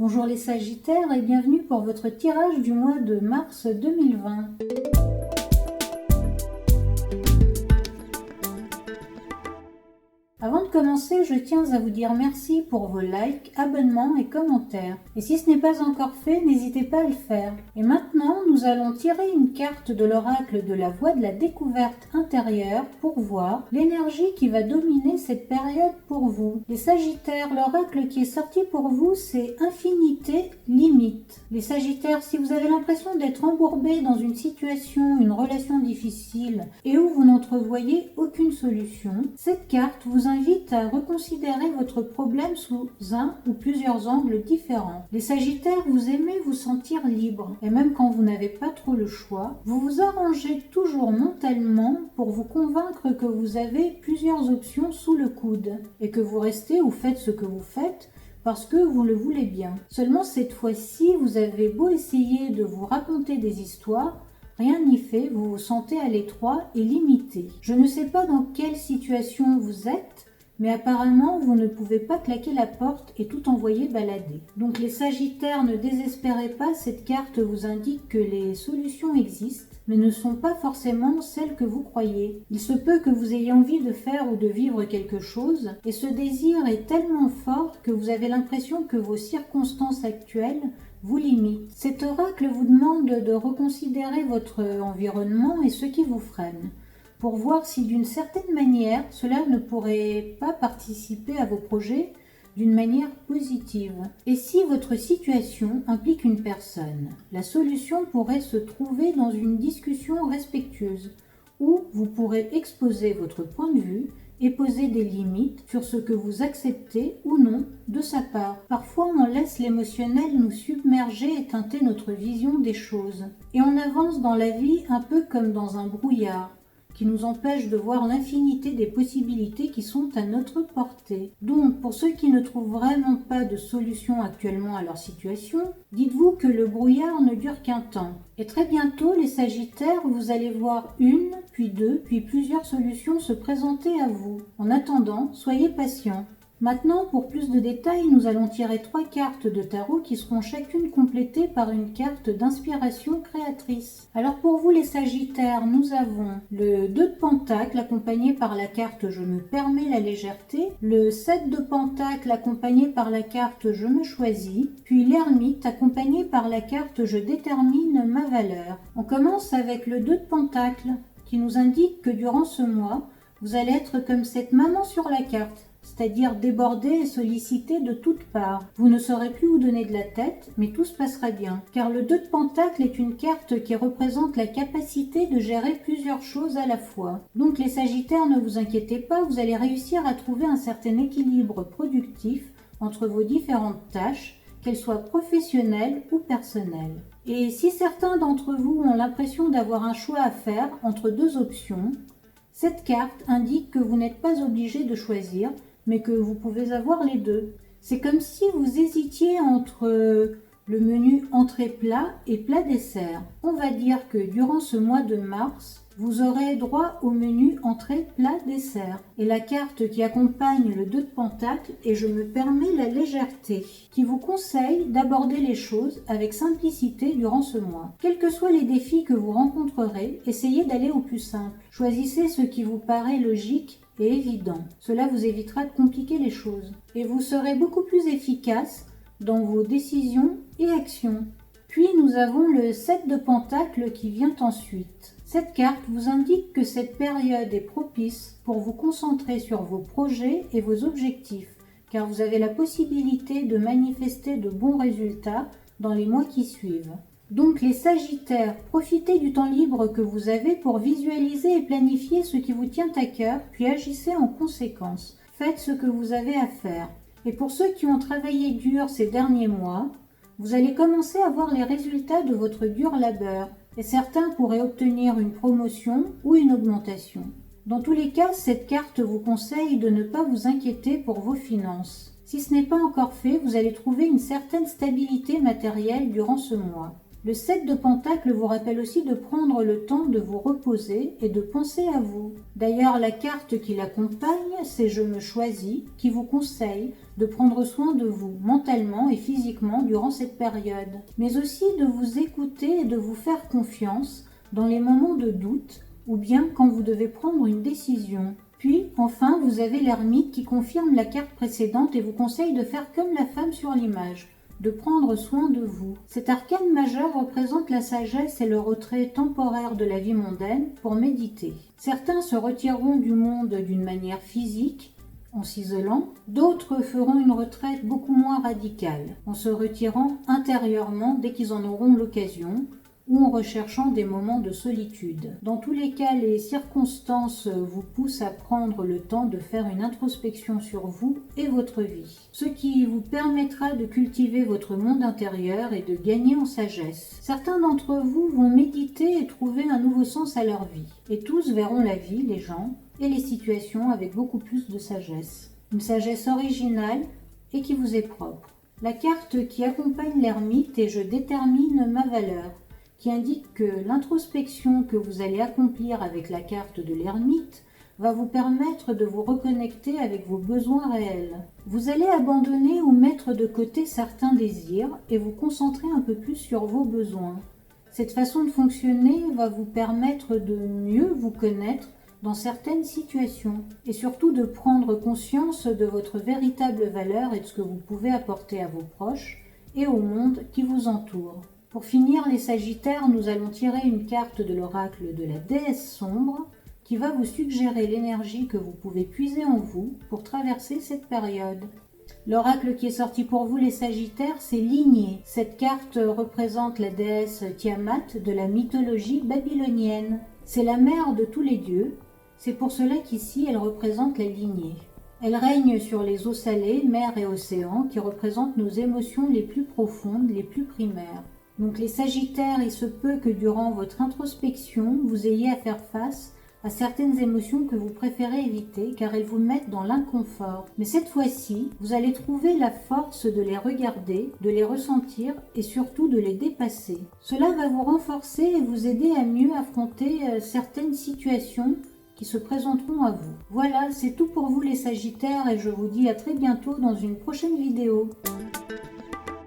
Bonjour les Sagittaires et bienvenue pour votre tirage du mois de mars 2020. Avant de commencer, je tiens à vous dire merci pour vos likes, abonnements et commentaires. Et si ce n'est pas encore fait, n'hésitez pas à le faire. Et maintenant, nous allons tirer une carte de l'oracle de la voie de la découverte intérieure pour voir l'énergie qui va dominer cette période pour vous. Les Sagittaires, l'oracle qui est sorti pour vous, c'est infinité limite. Les Sagittaires, si vous avez l'impression d'être embourbé dans une situation, une relation difficile et où vous n'entrevoyez aucune solution, cette carte vous invite à reconsidérer votre problème sous un ou plusieurs angles différents. Les Sagittaires, vous aimez vous sentir libre et même quand vous n'avez pas trop le choix, vous vous arrangez toujours mentalement pour vous convaincre que vous avez plusieurs options sous le coude et que vous restez ou faites ce que vous faites parce que vous le voulez bien. Seulement cette fois-ci, vous avez beau essayer de vous raconter des histoires, rien n'y fait, vous vous sentez à l'étroit et limité. Je ne sais pas dans quelle situation vous êtes, mais apparemment vous ne pouvez pas claquer la porte et tout envoyer balader. Donc les Sagittaires, ne désespérez pas, cette carte vous indique que les solutions existent, mais ne sont pas forcément celles que vous croyez. Il se peut que vous ayez envie de faire ou de vivre quelque chose, et ce désir est tellement fort que vous avez l'impression que vos circonstances actuelles vous limite. Cet oracle vous demande de reconsidérer votre environnement et ce qui vous freine, pour voir si d'une certaine manière cela ne pourrait pas participer à vos projets d'une manière positive. Et si votre situation implique une personne, la solution pourrait se trouver dans une discussion respectueuse, où vous pourrez exposer votre point de vue et poser des limites sur ce que vous acceptez ou non de sa part. Parfois, on laisse l'émotionnel nous submerger et teinter notre vision des choses. Et on avance dans la vie un peu comme dans un brouillard, qui nous empêche de voir l'infinité des possibilités qui sont à notre portée. Donc, pour ceux qui ne trouvent vraiment pas de solution actuellement à leur situation, dites-vous que le brouillard ne dure qu'un temps. Et très bientôt, les Sagittaires, vous allez voir une, puis deux, puis plusieurs solutions se présenter à vous. En attendant, soyez patients. Maintenant, pour plus de détails, nous allons tirer 3 cartes de tarot qui seront chacune complétées par une carte d'inspiration créatrice. Alors pour vous les Sagittaires, nous avons le 2 de Pentacle accompagné par la carte Je me permets la légèreté, le 7 de Pentacle accompagné par la carte Je me choisis, puis l'Ermite accompagné par la carte Je détermine ma valeur. On commence avec le 2 de Pentacle qui nous indique que durant ce mois, vous allez être comme cette maman sur la carte, c'est-à-dire débordé et sollicité de toutes parts. Vous ne saurez plus où donner de la tête, mais tout se passera bien. Car le 2 de Pentacle est une carte qui représente la capacité de gérer plusieurs choses à la fois. Donc les Sagittaires, ne vous inquiétez pas, vous allez réussir à trouver un certain équilibre productif entre vos différentes tâches, qu'elles soient professionnelles ou personnelles. Et si certains d'entre vous ont l'impression d'avoir un choix à faire entre 2 options, cette carte indique que vous n'êtes pas obligé de choisir, mais que vous pouvez avoir les deux. C'est comme si vous hésitiez entre le menu entrée plat et plat dessert. On va dire que durant ce mois de mars, vous aurez droit au menu entrée plat dessert. Et la carte qui accompagne le 2 de Pentacle est Je me permets la légèreté, qui vous conseille d'aborder les choses avec simplicité durant ce mois. Quels que soient les défis que vous rencontrerez, essayez d'aller au plus simple. Choisissez ce qui vous paraît logique et évident. Cela vous évitera de compliquer les choses. Et vous serez beaucoup plus efficace dans vos décisions et actions. Puis nous avons le 7 de Pentacle qui vient ensuite. Cette carte vous indique que cette période est propice pour vous concentrer sur vos projets et vos objectifs, car vous avez la possibilité de manifester de bons résultats dans les mois qui suivent. Donc les Sagittaires, profitez du temps libre que vous avez pour visualiser et planifier ce qui vous tient à cœur, puis agissez en conséquence. Faites ce que vous avez à faire. Et pour ceux qui ont travaillé dur ces derniers mois, vous allez commencer à voir les résultats de votre dur labeur, et certains pourraient obtenir une promotion ou une augmentation. Dans tous les cas, cette carte vous conseille de ne pas vous inquiéter pour vos finances. Si ce n'est pas encore fait, vous allez trouver une certaine stabilité matérielle durant ce mois. Le 7 de Pentacle vous rappelle aussi de prendre le temps de vous reposer et de penser à vous. D'ailleurs, la carte qui l'accompagne, c'est Je me choisis, qui vous conseille de prendre soin de vous mentalement et physiquement durant cette période, mais aussi de vous écouter et de vous faire confiance dans les moments de doute ou bien quand vous devez prendre une décision. Puis, enfin, vous avez l'ermite qui confirme la carte précédente et vous conseille de faire comme la femme sur l'image, de prendre soin de vous. Cet arcane majeur représente la sagesse et le retrait temporaire de la vie mondaine pour méditer. Certains se retireront du monde d'une manière physique, en s'isolant, d'autres feront une retraite beaucoup moins radicale, en se retirant intérieurement dès qu'ils en auront l'occasion, ou en recherchant des moments de solitude. Dans tous les cas, les circonstances vous poussent à prendre le temps de faire une introspection sur vous et votre vie, ce qui vous permettra de cultiver votre monde intérieur et de gagner en sagesse. Certains d'entre vous vont méditer et trouver un nouveau sens à leur vie, et tous verront la vie, les gens et les situations avec beaucoup plus de sagesse. Une sagesse originale et qui vous est propre. La carte qui accompagne l'ermite est « Je détermine ma valeur », qui indique que l'introspection que vous allez accomplir avec la carte de l'ermite va vous permettre de vous reconnecter avec vos besoins réels. Vous allez abandonner ou mettre de côté certains désirs et vous concentrer un peu plus sur vos besoins. Cette façon de fonctionner va vous permettre de mieux vous connaître dans certaines situations et surtout de prendre conscience de votre véritable valeur et de ce que vous pouvez apporter à vos proches et au monde qui vous entoure. Pour finir, les Sagittaires, nous allons tirer une carte de l'oracle de la déesse sombre qui va vous suggérer l'énergie que vous pouvez puiser en vous pour traverser cette période. L'oracle qui est sorti pour vous, les Sagittaires, c'est Lignée. Cette carte représente la déesse Tiamat de la mythologie babylonienne. C'est la mère de tous les dieux. C'est pour cela qu'ici, elle représente la lignée. Elle règne sur les eaux salées, mers et océans, qui représentent nos émotions les plus profondes, les plus primaires. Donc les Sagittaires, il se peut que durant votre introspection, vous ayez à faire face à certaines émotions que vous préférez éviter car elles vous mettent dans l'inconfort. Mais cette fois-ci, vous allez trouver la force de les regarder, de les ressentir et surtout de les dépasser. Cela va vous renforcer et vous aider à mieux affronter certaines situations qui se présenteront à vous. Voilà, c'est tout pour vous les Sagittaires et je vous dis à très bientôt dans une prochaine vidéo.